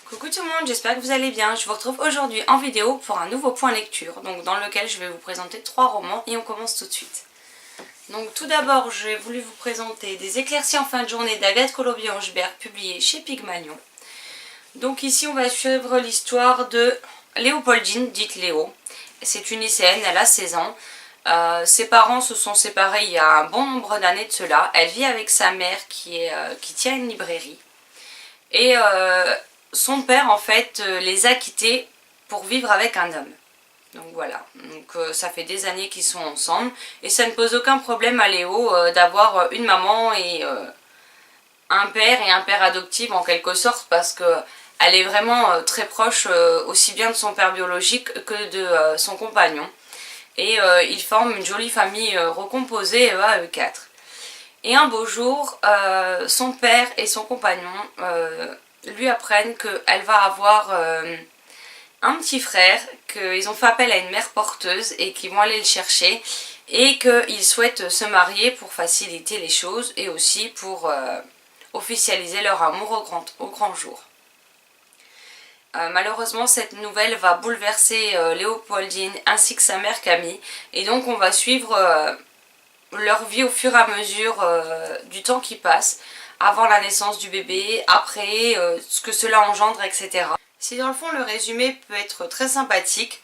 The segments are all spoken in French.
Coucou tout le monde, j'espère que vous allez bien. Je vous retrouve aujourd'hui en vidéo pour un nouveau point lecture, donc dans lequel je vais vous présenter 3 romans et on commence tout de suite. Donc tout d'abord, j'ai voulu vous présenter Des éclaircies en fin de journée d'Agathe Colombier-Hochberg, publié chez Pygmalion. Donc ici on va suivre l'histoire de Léopoldine, dite Léo. C'est une lycéenne, elle a 16 ans. Ses parents se sont séparés il y a un bon nombre d'années de cela. Elle vit avec sa mère qui tient une librairie. Et son père en fait les a quittés pour vivre avec un homme. Donc voilà, donc ça fait des années qu'ils sont ensemble et ça ne pose aucun problème à Léo d'avoir une maman et un père adoptif en quelque sorte, parce que elle est vraiment très proche aussi bien de son père biologique que de son compagnon. Et ils forment une jolie famille recomposée à eux quatre. Et un beau jour, son père et son compagnon lui apprennent qu'elle va avoir un petit frère, qu'ils ont fait appel à une mère porteuse et qu'ils vont aller le chercher et qu'ils souhaitent se marier pour faciliter les choses et aussi pour officialiser leur amour au grand jour. Malheureusement, cette nouvelle va bouleverser Léopoldine ainsi que sa mère Camille, et donc on va suivre leur vie au fur et à mesure du temps qui passe, avant la naissance du bébé, après, ce que cela engendre, etc. Si dans le fond le résumé peut être très sympathique,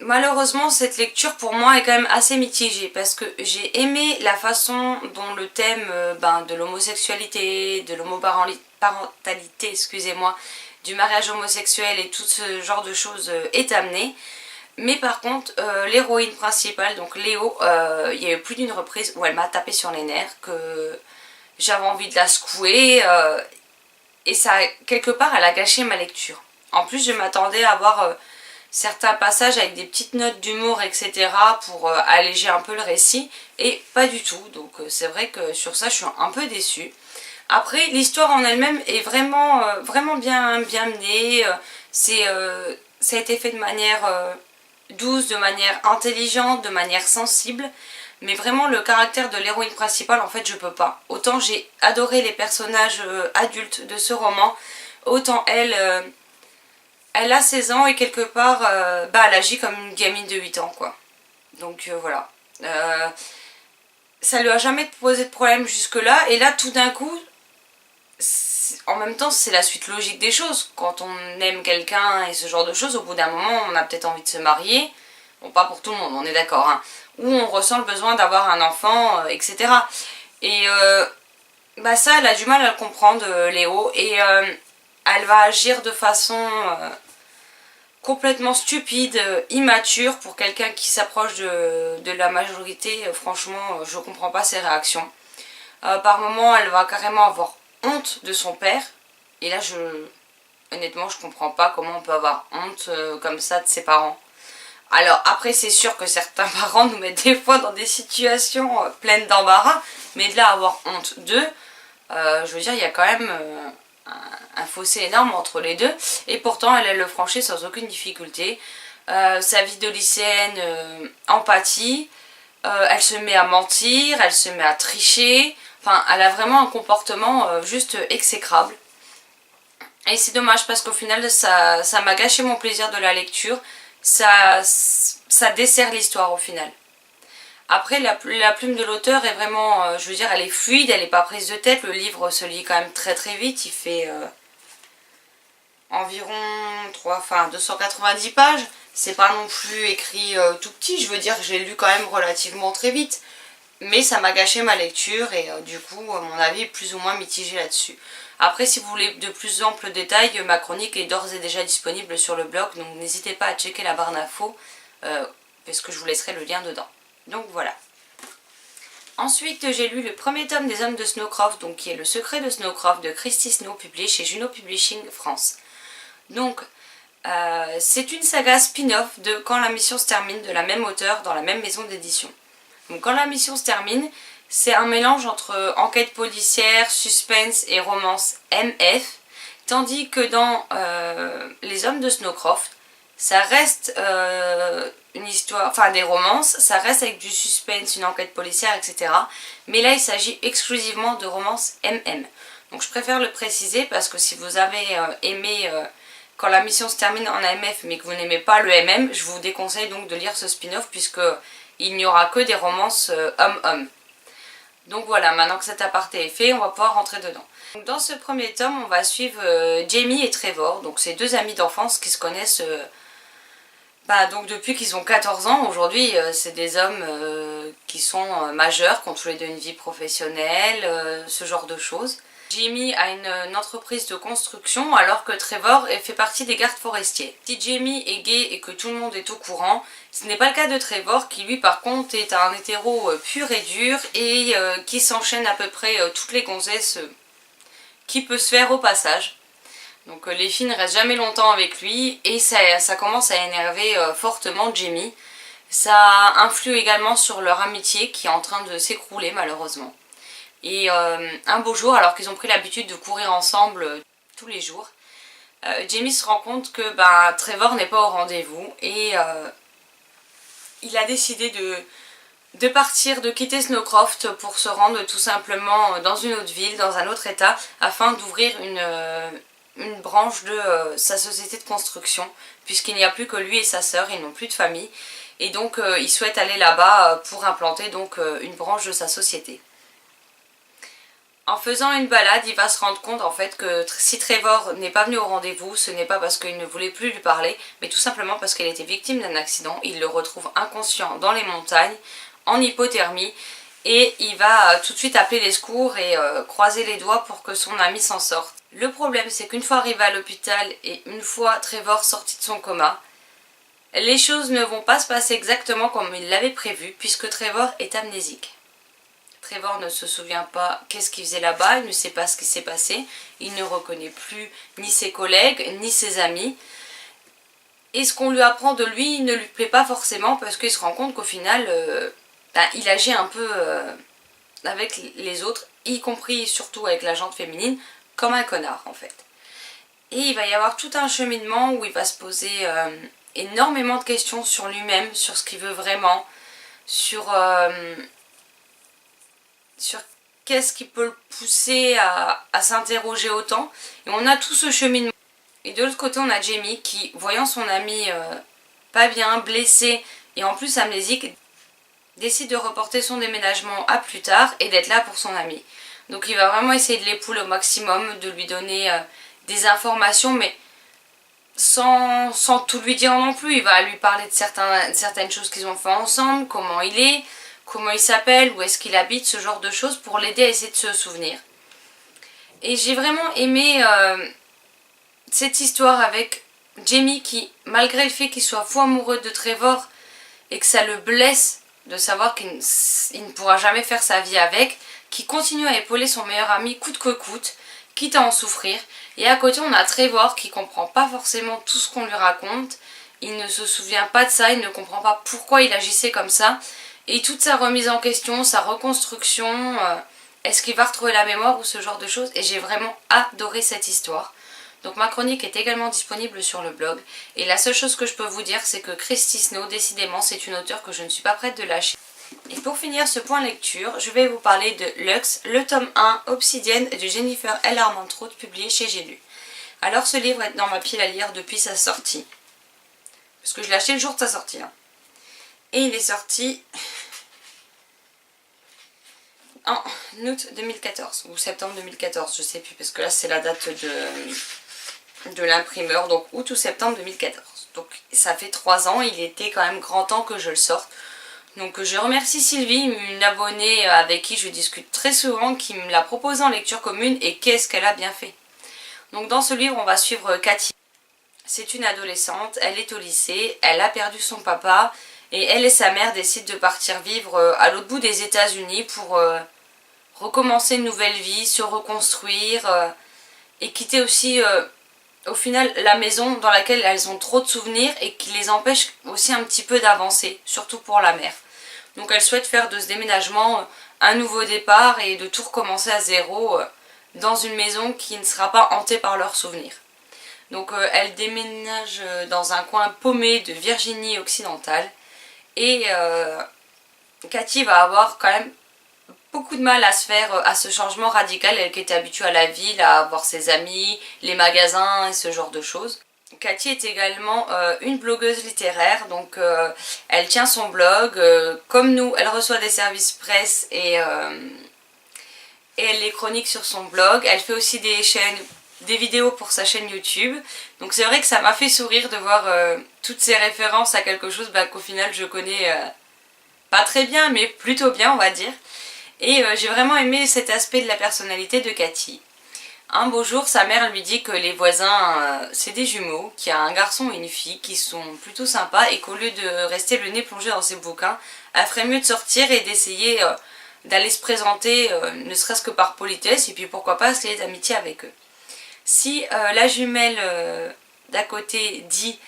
malheureusement cette lecture pour moi est quand même assez mitigée, parce que j'ai aimé la façon dont le thème de l'homosexualité, de l'homoparentalité, excusez-moi, du mariage homosexuel et tout ce genre de choses est amené. Mais par contre, l'héroïne principale, donc Léo, il y a eu plus d'une reprise où elle m'a tapé sur les nerfs, que j'avais envie de la secouer, et ça, quelque part, elle a gâché ma lecture. En plus, je m'attendais à avoir certains passages avec des petites notes d'humour, etc. pour alléger un peu le récit, et pas du tout. Donc c'est vrai que sur ça, je suis un peu déçue. Après, l'histoire en elle-même est vraiment, vraiment bien menée. Ça a été fait de manière douce, de manière intelligente, de manière sensible, mais vraiment le caractère de l'héroïne principale, en fait, je peux pas. Autant j'ai adoré les personnages adultes de ce roman, autant elle a 16 ans et quelque part elle agit comme une gamine de 8 ans, quoi. Donc voilà. Ça lui a jamais posé de problème jusque là, et là tout d'un coup, en même temps c'est la suite logique des choses. Quand on aime quelqu'un et ce genre de choses, au bout d'un moment on a peut-être envie de se marier. Bon, pas pour tout le monde, on est d'accord, hein. Ou on ressent le besoin d'avoir un enfant, etc. Et ça, elle a du mal à le comprendre, Léo, et elle va agir de façon complètement stupide, immature pour quelqu'un qui s'approche de la majorité. Franchement, je comprends pas ses réactions. Par moments, elle va carrément avoir honte de son père, et là, honnêtement, je comprends pas comment on peut avoir honte comme ça de ses parents. Alors après, c'est sûr que certains parents nous mettent des fois dans des situations pleines d'embarras, mais de là avoir honte d'eux, je veux dire, il y a quand même un fossé énorme entre les deux, et pourtant elle le franchit sans aucune difficulté. Sa vie de lycéenne empathie, elle se met à mentir, elle se met à tricher, enfin elle a vraiment un comportement juste exécrable. Et c'est dommage parce qu'au final ça m'a gâché mon plaisir de la lecture. Ça dessert l'histoire au final. Après, la plume de l'auteur est vraiment, je veux dire, elle est fluide, elle n'est pas prise de tête. Le livre se lit quand même très très vite. Il fait environ 290 pages. C'est pas non plus écrit tout petit. Je veux dire, j'ai lu quand même relativement très vite. Mais ça m'a gâché ma lecture et du coup, mon avis est plus ou moins mitigé là-dessus. Après, si vous voulez de plus amples détails, ma chronique est d'ores et déjà disponible sur le blog, donc n'hésitez pas à checker la barre d'infos, parce que je vous laisserai le lien dedans. Donc voilà. Ensuite, j'ai lu le premier tome des Hommes de Snowcroft, donc qui est Le secret de Snowcroft de Christy Snow, publié chez Juno Publishing France. Donc, c'est une saga spin-off de Quand la mission se termine, de la même auteure, dans la même maison d'édition. Donc quand la mission se termine, c'est un mélange entre enquête policière, suspense et romance MF, tandis que dans Les Hommes de Snowcroft, ça reste une histoire, enfin des romances, ça reste avec du suspense, une enquête policière, etc. Mais là il s'agit exclusivement de romance MM. Donc je préfère le préciser parce que si vous avez aimé quand la mission se termine en AMF mais que vous n'aimez pas le MM, je vous déconseille donc de lire ce spin-off puisque il n'y aura que des romances homme-homme. Donc voilà, maintenant que cet aparté est fait, on va pouvoir rentrer dedans. Donc dans ce premier tome, on va suivre Jamie et Trevor, donc ces deux amis d'enfance qui se connaissent donc depuis qu'ils ont 14 ans. Aujourd'hui, c'est des hommes qui sont majeurs, qui ont tous les deux une vie professionnelle, ce genre de choses. Jamie a une entreprise de construction alors que Trevor fait partie des gardes forestiers. Si Jamie est gay et que tout le monde est au courant, ce n'est pas le cas de Trevor qui lui par contre est un hétéro pur et dur et qui s'enchaîne à peu près toutes les gonzesses qui peut se faire au passage. Donc les filles ne restent jamais longtemps avec lui et ça commence à énerver fortement Jamie. Ça influe également sur leur amitié qui est en train de s'écrouler malheureusement. Et un beau jour, alors qu'ils ont pris l'habitude de courir ensemble tous les jours, Jamie se rend compte que Trevor n'est pas au rendez-vous et il a décidé de partir, de quitter Snowcroft pour se rendre tout simplement dans une autre ville, dans un autre état, afin d'ouvrir une branche de sa société de construction, puisqu'il n'y a plus que lui et sa sœur, ils n'ont plus de famille, et donc il souhaite aller là-bas pour implanter donc une branche de sa société. En faisant une balade, il va se rendre compte en fait que si Trevor n'est pas venu au rendez-vous, ce n'est pas parce qu'il ne voulait plus lui parler, mais tout simplement parce qu'elle était victime d'un accident. Il le retrouve inconscient dans les montagnes, en hypothermie, et il va tout de suite appeler les secours et croiser les doigts pour que son ami s'en sorte. Le problème, c'est qu'une fois arrivé à l'hôpital et une fois Trevor sorti de son coma, les choses ne vont pas se passer exactement comme il l'avait prévu, puisque Trevor est amnésique. Trevor ne se souvient pas qu'est-ce qu'il faisait là-bas, il ne sait pas ce qui s'est passé, il ne reconnaît plus ni ses collègues, ni ses amis. Et ce qu'on lui apprend de lui ne lui plaît pas forcément parce qu'il se rend compte qu'au final, il agit un peu avec les autres, y compris surtout avec la gente féminine, comme un connard en fait. Et il va y avoir tout un cheminement où il va se poser énormément de questions sur lui-même, sur ce qu'il veut vraiment, sur qu'est-ce qui peut le pousser à s'interroger autant. Et on a tout ce cheminement. Et de l'autre côté, on a Jamie qui, voyant son ami pas bien, blessé et en plus amnésique, décide de reporter son déménagement à plus tard et d'être là pour son ami. Donc il va vraiment essayer de l'épouler au maximum, de lui donner des informations, mais sans tout lui dire non plus. Il va lui parler de certaines choses qu'ils ont fait ensemble, comment il est, comment il s'appelle, où est-ce qu'il habite, ce genre de choses pour l'aider à essayer de se souvenir. Et j'ai vraiment aimé cette histoire avec Jamie qui, malgré le fait qu'il soit fou amoureux de Trevor et que ça le blesse de savoir qu'il ne pourra jamais faire sa vie avec, qui continue à épauler son meilleur ami coûte que coûte, quitte à en souffrir. Et à côté on a Trevor qui comprend pas forcément tout ce qu'on lui raconte, il ne se souvient pas de ça, il ne comprend pas pourquoi il agissait comme ça. Et toute sa remise en question, sa reconstruction, est-ce qu'il va retrouver la mémoire ou ce genre de choses. Et j'ai vraiment adoré cette histoire. Donc ma chronique est également disponible sur le blog. Et la seule chose que je peux vous dire, c'est que Christy Snow, décidément, c'est une auteure que je ne suis pas prête de lâcher. Et pour finir ce point lecture, je vais vous parler de Lux, le tome 1, Obsidienne de Jennifer L. Armentrout, publié chez J'ai lu. Alors ce livre est dans ma pile à lire depuis sa sortie. Parce que je l'ai acheté le jour de sa sortie. Hein. Et il est sorti en août 2014, ou septembre 2014, je sais plus, parce que là c'est la date de l'imprimeur, donc août ou septembre 2014. Donc ça fait 3 ans, il était quand même grand temps que je le sorte. Donc je remercie Sylvie, une abonnée avec qui je discute très souvent, qui me l'a proposé en lecture commune, et qu'est-ce qu'elle a bien fait. Donc dans ce livre, on va suivre Cathy. C'est une adolescente, elle est au lycée, elle a perdu son papa, et elle et sa mère décident de partir vivre à l'autre bout des États-Unis pour recommencer une nouvelle vie, se reconstruire et quitter aussi au final la maison dans laquelle elles ont trop de souvenirs et qui les empêche aussi un petit peu d'avancer, surtout pour la mère. Donc elles souhaitent faire de ce déménagement un nouveau départ et de tout recommencer à zéro dans une maison qui ne sera pas hantée par leurs souvenirs. Donc elles déménagent dans un coin paumé de Virginie occidentale. Et Cathy va avoir quand même beaucoup de mal à se faire à ce changement radical, elle qui était habituée à la ville, à voir ses amis, les magasins et ce genre de choses. Cathy est également une blogueuse littéraire, donc elle tient son blog, comme nous, elle reçoit des services presse et elle les chronique sur son blog. Elle fait aussi des vidéos pour sa chaîne YouTube, donc c'est vrai que ça m'a fait sourire de voir toutes ces références à quelque chose qu'au final je connais pas très bien, mais plutôt bien on va dire. Et j'ai vraiment aimé cet aspect de la personnalité de Cathy. Un beau jour, sa mère lui dit que les voisins, c'est des jumeaux, qu'il y a un garçon et une fille qui sont plutôt sympas et qu'au lieu de rester le nez plongé dans ses bouquins, elle ferait mieux de sortir et d'essayer d'aller se présenter, ne serait-ce que par politesse, et puis pourquoi pas se lier d'amitié avec eux. Si la jumelle d'à côté dit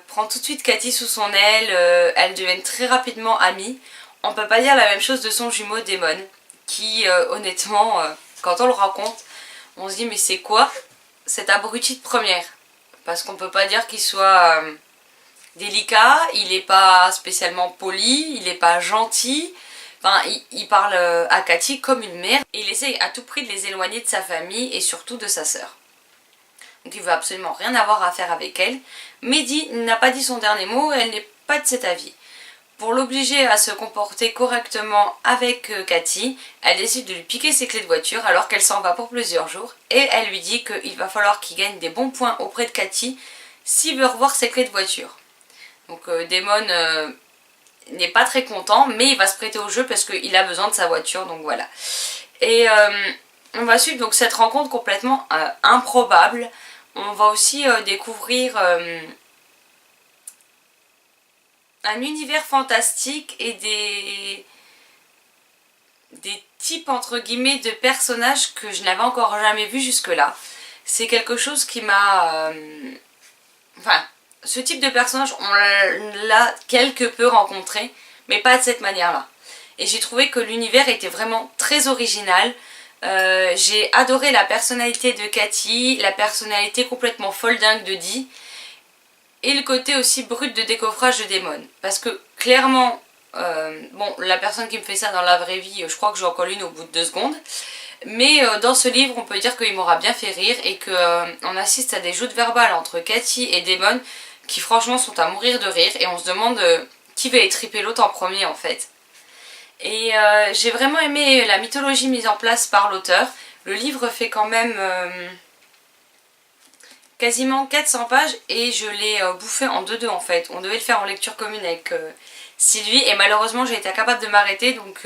prend tout de suite Cathy sous son aile, elles deviennent très rapidement amies. On peut pas dire la même chose de son jumeau Damon, qui honnêtement, quand on le rencontre, on se dit mais c'est quoi cet abruti de première? Parce qu'on peut pas dire qu'il soit délicat, il est pas spécialement poli, il est pas gentil. Enfin, il parle à Cathy comme une mère et il essaye à tout prix de les éloigner de sa famille et surtout de sa sœur. Donc il veut absolument rien avoir à faire avec elle. Mehdi n'a pas dit son dernier mot et elle n'est pas de cet avis. Pour l'obliger à se comporter correctement avec Cathy, elle décide de lui piquer ses clés de voiture alors qu'elle s'en va pour plusieurs jours et elle lui dit qu'il va falloir qu'il gagne des bons points auprès de Cathy s'il veut revoir ses clés de voiture. Donc Damon n'est pas très content mais il va se prêter au jeu parce qu'il a besoin de sa voiture, donc voilà. Et on va suivre donc cette rencontre complètement improbable. On va aussi découvrir un univers fantastique et des types entre guillemets de personnages que je n'avais encore jamais vu jusque là. C'est quelque chose qui m'a... Enfin, ce type de personnage, on l'a quelque peu rencontré, mais pas de cette manière-là. Et j'ai trouvé que l'univers était vraiment très original. J'ai adoré la personnalité de Cathy, la personnalité complètement folle dingue de Dee, et le côté aussi brut de décoffrage de Damon. Parce que clairement, bon, la personne qui me fait ça dans la vraie vie, je crois que j'en colle une au bout de 2 secondes. Mais dans ce livre, on peut dire qu'il m'aura bien fait rire et qu'on assiste à des joutes verbales entre Cathy et Damon qui franchement sont à mourir de rire. Et on se demande qui va étriper l'autre en premier en fait. Et j'ai vraiment aimé la mythologie mise en place par l'auteur. Le livre fait quand même... quasiment 400 pages et je l'ai bouffé en 2-2 en fait. On devait le faire en lecture commune avec Sylvie et malheureusement j'ai été incapable de m'arrêter, donc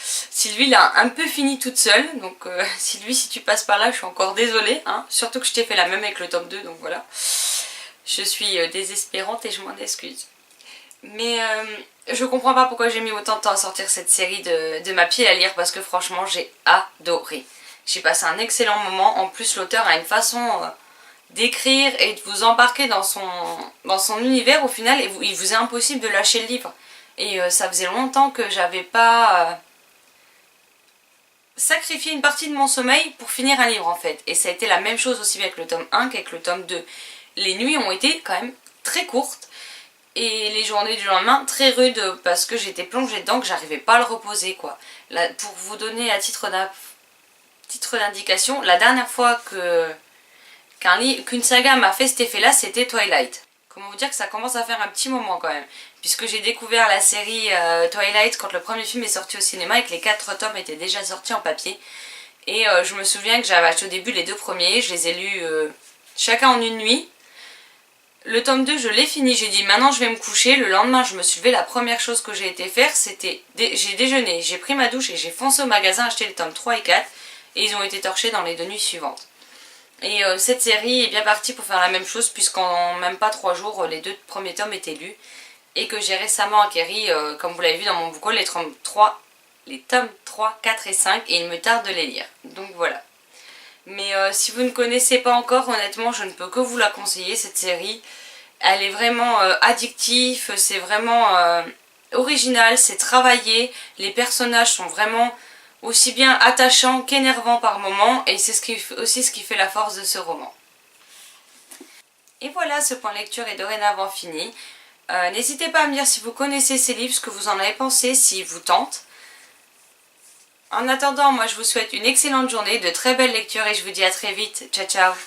Sylvie l'a un peu fini toute seule, donc Sylvie si tu passes par là je suis encore désolée, hein. Surtout que je t'ai fait la même avec le tome 2, donc voilà. Je suis désespérante et je m'en excuse. Mais je comprends pas pourquoi j'ai mis autant de temps à sortir cette série de ma pile à lire parce que franchement j'ai adoré. J'ai passé un excellent moment, en plus l'auteur a une façon... d'écrire et de vous embarquer dans son univers au final et il vous est impossible de lâcher le livre. Et ça faisait longtemps que j'avais pas sacrifié une partie de mon sommeil pour finir un livre en fait. Et ça a été la même chose aussi avec le tome 1 qu'avec le tome 2. Les nuits ont été quand même très courtes et les journées du lendemain très rudes parce que j'étais plongée dedans, que j'arrivais pas à le reposer quoi. Là, pour vous donner à titre d'indication, la dernière fois qu'une saga m'a fait cet effet-là, c'était Twilight. Comment vous dire que ça commence à faire un petit moment quand même, puisque j'ai découvert la série Twilight quand le premier film est sorti au cinéma et que les 4 tomes étaient déjà sortis en papier. Et je me souviens que j'avais acheté au début les 2 premiers, je les ai lus chacun en une nuit. Le tome 2 je l'ai fini, j'ai dit maintenant je vais me coucher. Le lendemain je me suis levée, la première chose que j'ai été faire c'était, j'ai déjeuné, j'ai pris ma douche et j'ai foncé au magasin acheter les tomes 3 et 4 et ils ont été torchés dans les 2 nuits suivantes. Et cette série est bien partie pour faire la même chose puisqu'en même pas 3 jours les 2 premiers tomes étaient lus et que j'ai récemment acquéri, comme vous l'avez vu dans mon book haul, les tomes 3, 4 et 5 et il me tarde de les lire. Donc voilà. Mais si vous ne connaissez pas encore, honnêtement je ne peux que vous la conseiller cette série. Elle est vraiment addictive, c'est vraiment original, c'est travaillé, les personnages sont vraiment... aussi bien attachant qu'énervant par moments et c'est aussi ce qui fait la force de ce roman. Et voilà, ce point lecture est dorénavant fini. N'hésitez pas à me dire si vous connaissez ces livres, ce que vous en avez pensé, s'ils vous tentent. En attendant, moi je vous souhaite une excellente journée, de très belles lectures et je vous dis à très vite. Ciao ciao.